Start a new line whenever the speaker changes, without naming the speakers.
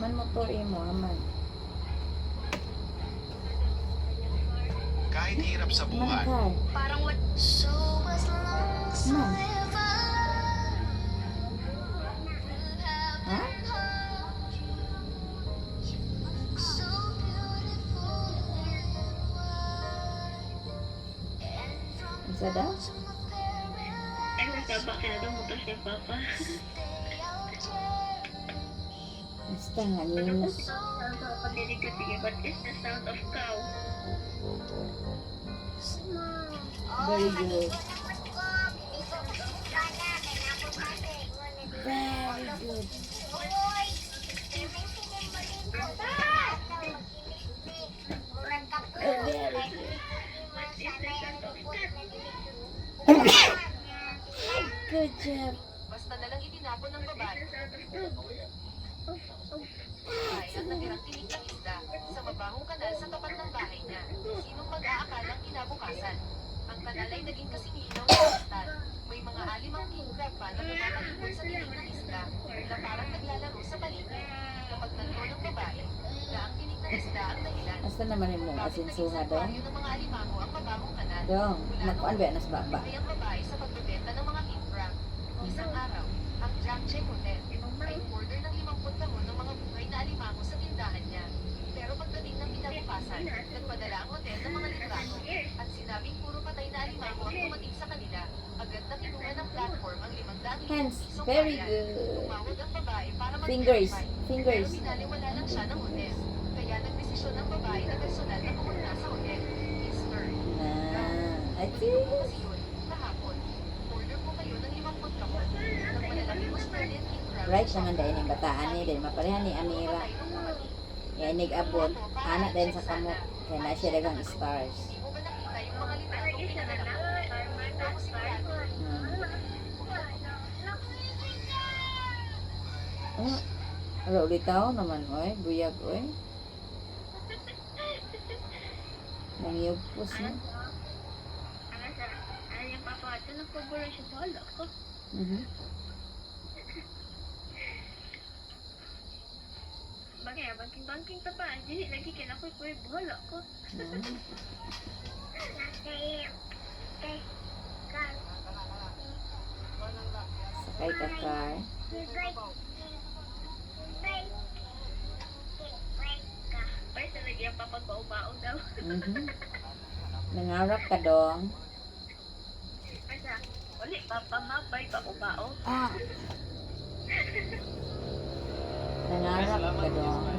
Man motor mo, aman.
Kahit hirap sa buhay,
Man,
Parang what?
man. Ha? Isa daw?
Ay, magkabakya daw mo to siya, Papa.
Basta nga yun.
Pagdinig ko, sige, what is the sound of cow?
Very good. Very good. Very good.
What is the sound of cat?
Good job.
Basta nalang itinapon ng babae ay ang natirang tinik ng isda sa mabahong kanal sa tapat ng bahay niya. Sinong mag-aakalang kinabukasan? Ang kanal ay naging kasing linaw ng kristal. May mga alimang king crab pa na pumapalikod sa tinik ng isda na parang naglalaro sa paligid. Kapag nanto ng babae, na ang tinik ng isda ang dahilan.
Basta naman yung mong
Bakit
asinsuha
naging
dong.
santuario ng mga alimango ang mabahong kanal?
Dong, magkuan ba nas baba?
Ay ang babae sa pagbebenta ng mga king crab. Isang araw, ang Jack Che Hotel ay order ng 50 kahon ng mga buhay na alimango sa tindahan niya. Pero pagdating ng kinabukasan, nagpadala ang hotel ng mga litrato at sinabing puro patay na alimango ang dumating sa kanila. Agad na kinuha ng platform ang 500,000
Hands,
pisong
very
bayad.
good.
Tumawag ang babae para
Fingers,
mag-verify.
fingers.
Pero binaliwala lang siya ng hotel. Kaya nagdesisyon ng babae na personal na pumunta sa hotel. Mister,
Na, I
kasi
see.
yun, kahapon, order po kayo ng 50 kahon ng malalaking Australian king crab.
Right naman dahil yung bataan ni, dahil maparehan ni Amira. Yan, nag-abot. Anak din sa kamot. Kaya na siya dagang stars.
Hindi mo ba nakita yung mga litratong pinadala ko? Tapos sigurado,
Ala, ulitaw naman, oy. Buyag, oy. Nangyupos na.
Ano yung Papa? Ito nagpabulo siya sa hala ko. Bagay, banking-banking pa pa. Dili, lagi kinakoy ko yung buhala ko.
Sakay ka, car.
Ay, talaga yung papagbaw-bao daw.
Nangarap ka, dong.
Asa, ulit, papamabay bao-bao.
Nangarap ka, dong.